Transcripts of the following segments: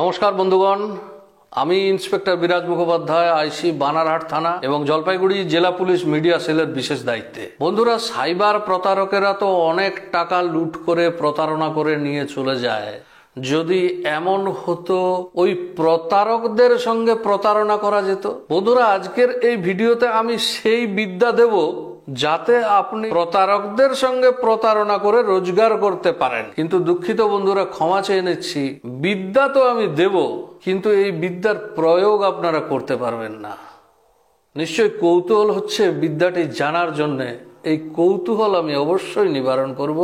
নমস্কার বন্ধুগণ, আমি ইন্সপেক্টর বিরাজ মুখোপাধ্যায়, আইসি বানারহাট থানা এবং জলপাইগুড়ি জেলা পুলিশ মিডিয়া সেলের বিশেষ দায়িত্বে। বন্ধুরা, সাইবার প্রতারকেরা তো অনেক টাকা লুট করে প্রতারণা করে নিয়ে চলে যায়। যদি এমন হতো ওই প্রতারকদের সঙ্গে প্রতারণা করা যেত। বন্ধুরা, আজকের এই ভিডিওতে আমি সেই বিদ্যা দেব যাতে আপনি প্রতারকদের সঙ্গে প্রতারণা করে রোজগার করতে পারেন। কিন্তু দুঃখিত বন্ধুরা, ক্ষমা চেয়ে নিচ্ছি, বিদ্যা তো আমি দেব, কিন্তু এই বিদ্যার প্রয়োগ আপনারা করতে পারবেন না। নিশ্চয়ই কৌতূহল হচ্ছে বিদ্যাটি জানার জন্যে। এই কৌতূহল আমি অবশ্যই নিবারণ করব।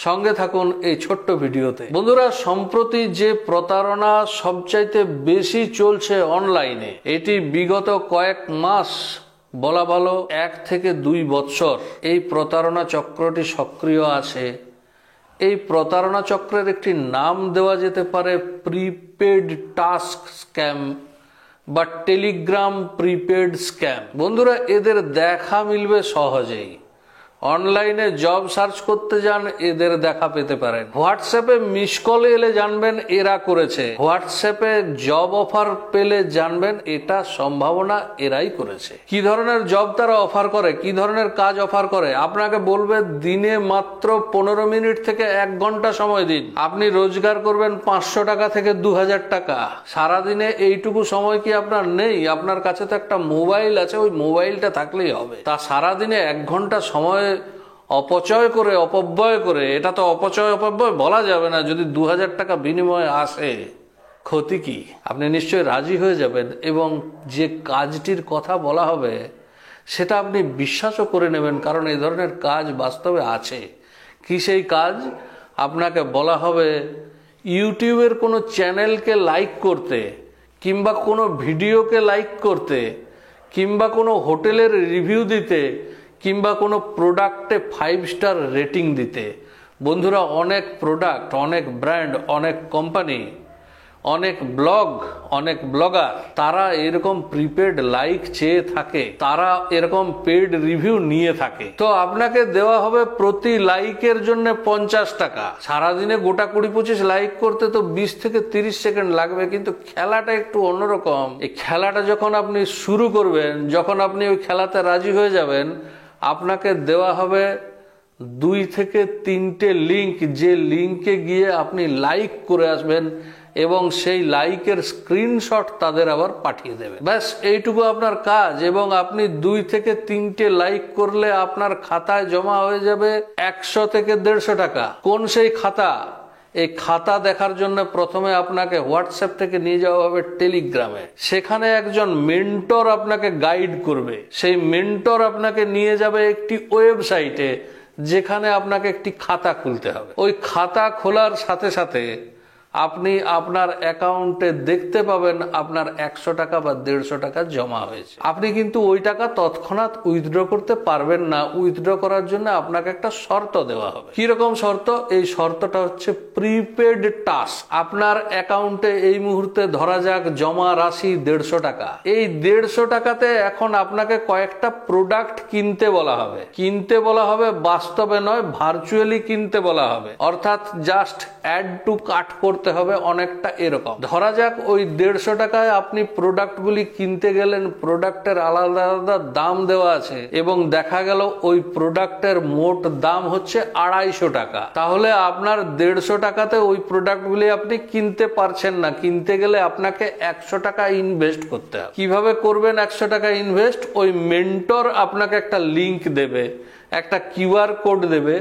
সঙ্গে থাকুন এই ছোট্ট ভিডিওতে। বন্ধুরা, সম্প্রতি যে প্রতারণা সবচাইতে বেশি চলছে অনলাইনে, এটি বিগত কয়েক মাস, বলা ভালো 1 থেকে 2 বছর এই প্রতারণা চক্রটি সক্রিয় আছে। এই প্রতারণা চক্রের একটি নাম দেওয়া যেতে পারে প্রিপেড টাস্ক স্ক্যাম বা টেলিগ্রাম প্রিপেড স্ক্যাম। বন্ধুরা, এদের দেখা মিলবে সহজেই। অনলাইনে জব সার্চ করতে যান, এদের দেখা পেতে পারেন। হোয়াটসঅ্যাপে মিস কল এলে জানবেন এরা করেছে। হোয়াটসঅ্যাপে জব অফার পেলে জানবেন এটা সম্ভাবনা এরাই করেছে। কি ধরনের জব তারা অফার করে, কি ধরনের কাজ অফার করে, আপনাকে বলবে দিনে মাত্র 15 মিনিট থেকে 1 ঘন্টা সময় দিন, আপনি রোজগার করবেন 500 টাকা থেকে 2000 টাকা। সারাদিনে এইটুকু সময় কি আপনার নেই? আপনার কাছে তো একটা মোবাইল আছে, ওই মোবাইলটা থাকলেই হবে। তা সারাদিনে 1 ঘন্টা সময় অপচয় করে, অপব্যয় করে, এটা তো অপচয় অপব্যয় বলা যাবে না। যদি 2000 টাকা বিনিময়ে আসে, ক্ষতি কি? আপনি নিশ্চয়ই রাজি হয়ে যাবেন এবং যে কাজটির কথা বলা হবে সেটা আপনি বিশ্বাসও করে নেবেন, কারণ এই ধরনের কাজ বাস্তবে আছে। কি সেই কাজ? আপনাকে বলা হবে ইউটিউবের কোনো চ্যানেলকে লাইক করতে, কিংবা কোনো ভিডিওকে লাইক করতে, কিংবা কোনো হোটেলের রিভিউ দিতে, কিংবা কোনো প্রোডাক্টে 5 স্টার রেটিং দিতে। বন্ধুরা, অনেক প্রোডাক্ট, অনেক ব্র্যান্ড, অনেক কোম্পানি, অনেক ব্লগ, অনেক ব্লগার, তারা এরকম প্রিপেড লাইক চেয়ে থাকে, তারা এরকম পেড রিভিউ নিয়ে থাকে। তো আপনাকে দেওয়া হবে প্রতি লাইকের জন্য 50 টাকা। সারাদিনে গোটা 20-25 লাইক করতে তো 20 থেকে 30 সেকেন্ড লাগবে। কিন্তু খেলাটা একটু অন্যরকম। এই খেলাটা যখন আপনি শুরু করবেন, যখন আপনি ওই খেলাতে রাজি হয়ে যাবেন, আপনাকে দেওয়া হবে 2 থেকে 3টে লিঙ্ক, যে লিঙ্কে গিয়ে আপনি লাইক করে আসবেন এবং সেই লাইকের স্ক্রিনশট তাদের আবার পাঠিয়ে দেবেন। ব্যাস, এইটুকু আপনার কাজ। এবং আপনি 2 থেকে 3টে লাইক করলে আপনার খাতায় জমা হয়ে যাবে 100 থেকে 150 টাকা। কোন সেই খাতা? এই খাতা দেখার জন্য প্রথমে আপনাকে হোয়াটসঅ্যাপ থেকে নিয়ে যাওয়া হবে টেলিগ্রামে। সেখানে একজন মেন্টর আপনাকে গাইড করবে। সেই মেন্টর আপনাকে নিয়ে যাবে একটি ওয়েবসাইটে, যেখানে আপনাকে একটি খাতা খুলতে হবে। ওই খাতা খোলার সাথে সাথে আপনি আপনার অ্যাকাউন্টে দেখতে পাবেন আপনার 100 টাকা বা 150 টাকা জমা হয়েছে। আপনি কিন্তু ওই টাকা তৎক্ষণাৎ উইথড্র করতে পারবেন না। উইথড্র করার জন্য আপনাকে একটা শর্ত দেওয়া হবে। কিরকম শর্ত? এই শর্তটা হচ্ছে প্রিপেড টাস্ক। আপনার অ্যাকাউন্টে এই মুহূর্তে ধরা যাক জমা রাশি 150 টাকা। এই 150 টাকাতে এখন আপনাকে কয়েকটা প্রোডাক্ট কিনতে বলা হবে। কিনতে বলা হবে, বাস্তবে নয়, ভার্চুয়ালি কিনতে বলা হবে। অর্থাৎ জাস্ট অ্যাড টু কার্ট করতে হবে। অনেকটা এরকম ধরা যাক ওই 150 টাকায় আপনি প্রোডাক্টগুলি কিনতে গেলেন, প্রোডাক্টের আলাদা আলাদা দাম দেওয়া আছে এবং দেখা গেল ওই প্রোডাক্টের মোট দাম হচ্ছে 250 টাকা। তাহলে আপনার 150 টাকাতে ওই প্রোডাক্টগুলি আপনি কিনতে পারছেন না। কিনতে গেলে আপনাকে 100 টাকা ইনভেস্ট করতে হবে। কিভাবে করবেন 100 টাকা ইনভেস্ট? ওই মেন্টর আপনাকে একটা লিংক দেবে, একটা কিউআর কোড দেবে,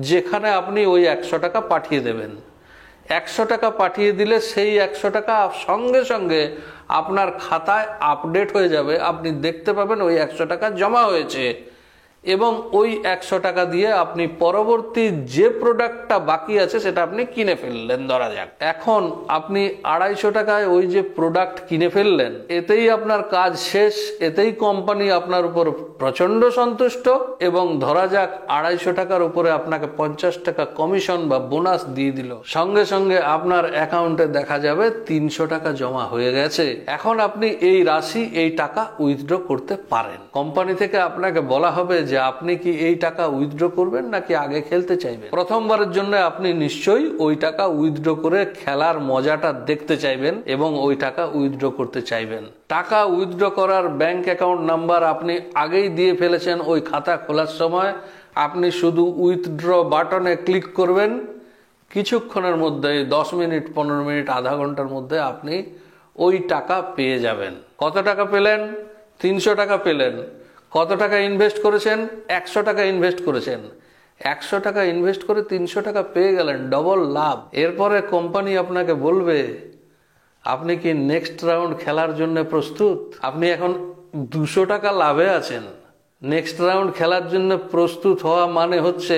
যেখানে আপনি ওই 100 টাকা পাঠিয়ে দেবেন। 100 টাকা পাঠিয়ে দিলে সেই 100 টাকা সঙ্গে সঙ্গে আপনার খাতায় আপডেট হয়ে যাবে। আপনি দেখতে পাবেন ওই 100 টাকা জমা হয়েছে এবং ওই 100 টাকা দিয়ে আপনি পরবর্তী যে প্রোডাক্টটা বাকি আছে সেটা আপনি কিনে ফেললেন। ধরা যাক এখন আপনি 250 টাকায় ওই যে প্রোডাক্ট কিনে ফেললেন, এতেই আপনার কাজ শেষ। এতেই কোম্পানি আপনার উপর প্রচন্ড সন্তুষ্ট এবং ধরা যাক 250 টাকার উপরে আপনাকে 50 টাকা কমিশন বা বোনাস দিয়ে দিল। সঙ্গে সঙ্গে আপনার অ্যাকাউন্টে দেখা যাবে 300 টাকা জমা হয়ে গেছে। এখন আপনি এই রাশি, এই টাকা উইথড্র করতে পারেন। কোম্পানি থেকে আপনাকে বলা হবে যে আপনি কি এই টাকা উইথড্র করবেন নাকি আগে খেলতে চাইবেন। প্রথমবারের জন্য আপনি নিশ্চয়ই ওই টাকা উইথড্র করে খেলার মজাটা দেখতে চাইবেন এবং ওই টাকা উইথড্র করতে চাইবেন। টাকা উইথড্র করার ব্যাংক অ্যাকাউন্ট নাম্বার আপনি আগেই দিয়ে ফেলেছেন ওই খাতা খোলার সময়। আপনি শুধু উইথড্র বাটনে ক্লিক করবেন, কিছুক্ষণের মধ্যে 10 মিনিট 15 মিনিট আধা ঘন্টার মধ্যে আপনি ওই টাকা পেয়ে যাবেন। কত টাকা পেলেন? 300 টাকা পেলেন। কত টাকা ইনভেস্ট করেছেন? 100 টাকা ইনভেস্ট করেছেন। 100 টাকা ইনভেস্ট করে 300 টাকা পেয়ে গেলেন, ডবল লাভ। এরপরে কোম্পানি আপনাকে বলবে আপনি কি নেক্সট রাউন্ড খেলার জন্য প্রস্তুত? আপনি এখন 200 টাকা লাভে আছেন। নেক্সট রাউন্ড খেলার জন্য প্রস্তুত হওয়া মানে হচ্ছে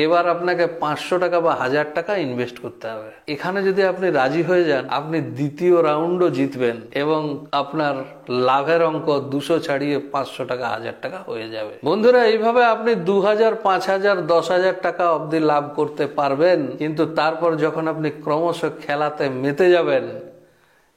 এবার আপনাকে 500 টাকা বা 1000 টাকা ইনভেস্ট করতে হবে। এখানে যদি আপনি রাজি হয়ে যান, আপনি দ্বিতীয় রাউন্ডও জিতবেন এবং আপনার লাভের অঙ্ক 200 ছাড়িয়ে 500 টাকা 1000 টাকা হয়ে যাবে। বন্ধুরা, এইভাবে আপনি 2000, 5000, 10,000 টাকা অবধি লাভ করতে পারবেন। কিন্তু তারপর যখন আপনি ক্রমশ খেলাতে মেতে যাবেন,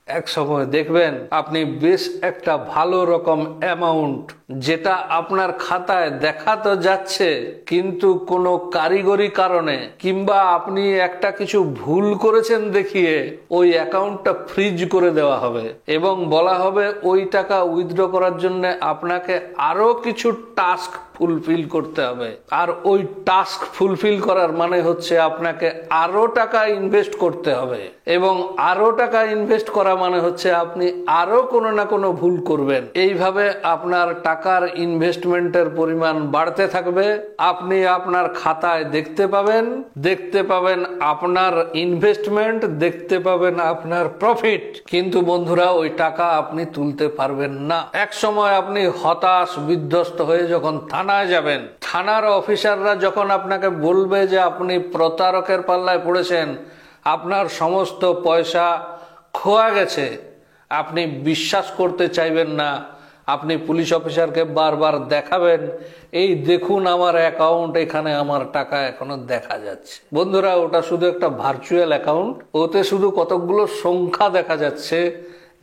এক সময় দেখবেন আপনি বেশ একটা ভালো রকম অ্যামাউন্ট, যেটা আপনার খাতায় দেখা তো যাচ্ছে কিন্তু কোনো কারিগরি কারণে কিংবা আপনি একটা কিছু ভুল করেছেন দেখিয়ে ওই অ্যাকাউন্টটা ফ্রিজ করে দেওয়া হবে এবং বলা হবে ওই টাকা উইথড্র করার জন্য আপনাকে আরো কিছু টাস্ক ফুলফিল করতে হবে। আর ওই টাস্ক ফুলফিল করার মানে হচ্ছে আপনাকে আরো টাকা ইনভেস্ট করতে হবে এবং আরো টাকা ইনভেস্ট করা মানে হচ্ছে আপনি আরো কোনো না কোনো ভুল করবেন। এইভাবে আপনার টাকার ইনভেস্টমেন্টের পরিমাণ বাড়তে থাকবে। আপনি আপনার খাতায় দেখতে পাবেন আপনার ইনভেস্টমেন্ট, দেখতে পাবেন আপনার প্রফিট। কিন্তু বন্ধুরা, ওই টাকা আপনি তুলতে পারবেন না। এক সময় আপনি হতাশ বিধ্বস্ত হয়ে যখন থানায় যাবেন, থানার অফিসাররা যখন আপনাকে বলবে যে আপনি প্রতারকের পাল্লায় পড়েছেন, আপনার সমস্ত পয়সা খোয়া গেছে, আপনি বিশ্বাস করতে চাইবেন না। আপনি পুলিশ অফিসারকে বারবার দেখাবেন, এই দেখুন আমার অ্যাকাউন্ট, এখানে আমার টাকা এখনো দেখা যাচ্ছে। বন্ধুরা, ওটা শুধু একটা ভার্চুয়াল অ্যাকাউন্ট, ওতে শুধু কতকগুলো সংখ্যা দেখা যাচ্ছে,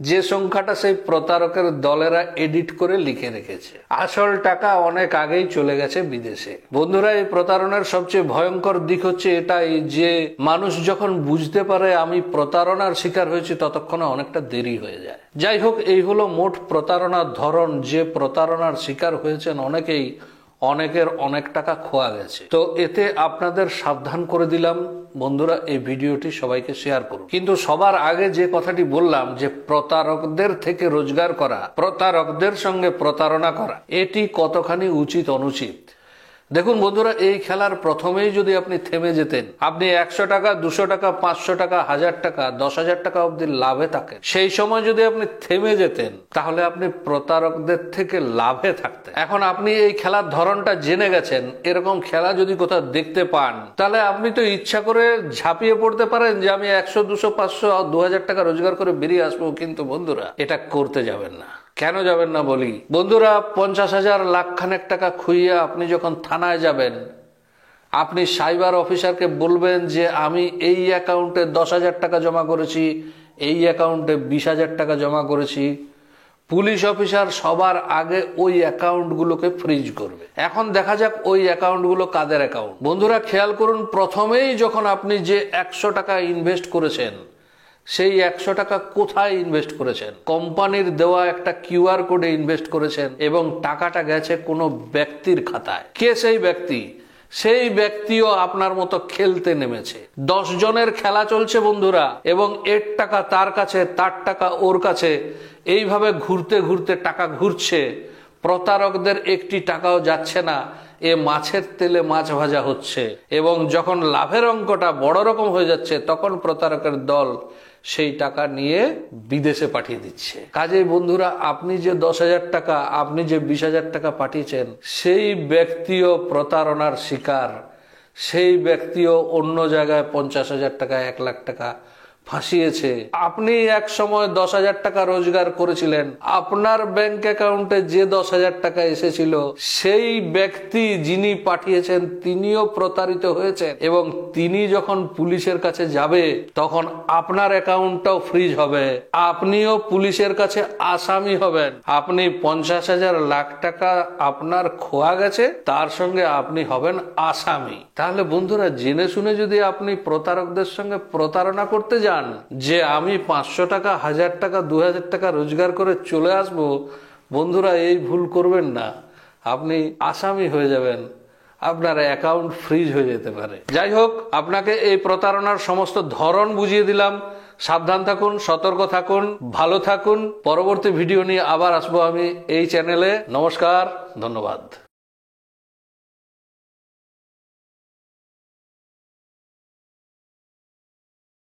যে সংখ্যাটা সেই প্রতারকের দলেরা এডিট করে লিখে রেখেছে। আসল টাকা অনেক আগেই চলে গেছে বিদেশে। বন্ধুরা, এই প্রতারণার সবচেয়ে ভয়ঙ্কর দিক হচ্ছে এটাই যে মানুষ যখন বুঝতে পারে আমি প্রতারণার শিকার হয়েছি, ততক্ষণে অনেকটা দেরি হয়ে যায়। যাই হোক, এই হলো মোট প্রতারণার ধরন। যে প্রতারণার শিকার হয়েছেন অনেকেই, অনেকের অনেক টাকা খোয়া গেছে। তো এতে আপনাদের সাবধান করে দিলাম। বন্ধুরা, এই ভিডিওটি সবাইকে শেয়ার করুন। কিন্তু সবার আগে যে কথাটি বললাম যে প্রতারকদের থেকে রোজগার করা, প্রতারকদের সঙ্গে প্রতারণা করা, এটি কতখানি উচিত অনুচিত। দেখুন বন্ধুরা, এই খেলার প্রথমেই যদি আপনি থেমে যেতেন, আপনি 100 টাকা, 200 টাকা, 500 টাকা, 1000 টাকা, 10,000 টাকা অব্দি লাভে থাকেন, সেই সময় যদি আপনি থেমে যেতেন, তাহলে আপনি প্রতারকদের থেকে লাভে থাকতেন। এখন আপনি এই খেলার ধরনটা জেনে গেছেন, এরকম খেলা যদি কোথাও দেখতে পান, তাহলে আপনি তো ইচ্ছা করে ঝাঁপিয়ে পড়তে পারেন যে আমি 100, 200, 500, 2000 টাকা রোজগার করে বেরিয়ে আসবো। কিন্তু বন্ধুরা, এটা করতে যাবেন না। কেন যাবেন না বলি। বন্ধুরা, 50,000, লাখখানেক টাকা খুইয়ে আপনি যখন থানায় যাবেন, আপনি সাইবার অফিসারকে বলবেন যে আমি এই অ্যাকাউন্টে 10,000 টাকা জমা করেছি, এই অ্যাকাউন্টে 20,000 টাকা জমা করেছি। পুলিশ অফিসার সবার আগে ওই অ্যাকাউন্টগুলোকে ফ্রিজ করবে। এখন দেখা যাক ওই অ্যাকাউন্টগুলো কাদের অ্যাকাউন্ট। বন্ধুরা, খেয়াল করুন, প্রথমেই যখন আপনি যে 100 টাকা ইনভেস্ট করেছেন, সেই 100 টাকা কোথায় ইনভেস্ট করেছেন? কোম্পানির দেওয়া একটা কিউআর কোডে ইনভেস্ট করেছেন এবং টাকাটা গেছে কোনো ব্যক্তির খাতায়। কে সেই ব্যক্তি? সেই ব্যক্তিও আপনার মতো খেলতে নেমেছে। 10 জনের খেলা চলছে বন্ধুরা, এবং এর টাকা তার কাছে, তার টাকা ওর কাছে, এইভাবে ঘুরতে ঘুরতে টাকা ঘুরছে। প্রতারকদের একটি টাকাও যাচ্ছে না। এ মাছের তেলে মাছ ভাজা হচ্ছে এবং যখন লাভের অঙ্কটা বড় রকম হয়ে যাচ্ছে, তখন প্রতারকের দল সেই টাকা নিয়ে বিদেশে পাঠিয়ে দিচ্ছে। কাজেই বন্ধুরা, আপনি যে 10,000 টাকা, আপনি যে 20,000 টাকা পাঠিয়েছেন, সেই ব্যক্তিও প্রতারণার শিকার। সেই ব্যক্তিও অন্য জায়গায় 50,000 টাকা, 1 লাখ টাকা ফাঁসিয়েছে। আপনি এক সময় 10,000 টাকা রোজগার করেছিলেন, আপনার ব্যাংক অ্যাকাউন্টে যে 10,000 টাকা এসেছিল সেই ব্যক্তি যিনি পাঠিয়েছেন তিনিও প্রতারিত হয়েছেন, এবং তিনি যখন পুলিশের কাছে যাবে তখন আপনার অ্যাকাউন্টটাও ফ্রিজ হবে, আপনিও পুলিশের কাছে আসামি হবেন। আপনি 50,000 লাখ টাকা আপনার খোয়া গেছে, তার সঙ্গে আপনি হবেন আসামি। তাহলে বন্ধুরা, জেনে শুনে যদি আপনি প্রতারকদের সঙ্গে প্রতারণা করতে যান যে আমি 500 টাকা, 1000 টাকা, 2000 টাকা রোজগার করে চলে আসব, বন্ধুরা এই ভুল করবেন না, আপনি আসামি হয়ে যাবেন, আপনার অ্যাকাউন্ট ফ্রিজ হয়ে যেতে পারে। যাই হোক, আপনাকে এই প্রতারণার সমস্ত ধরন বুঝিয়ে দিলাম। সাবধান থাকুন, সতর্ক থাকুন, ভালো থাকুন। পরবর্তী ভিডিও নিয়ে আবার আসবো আমি এই চ্যানেলে। নমস্কার, ধন্যবাদ।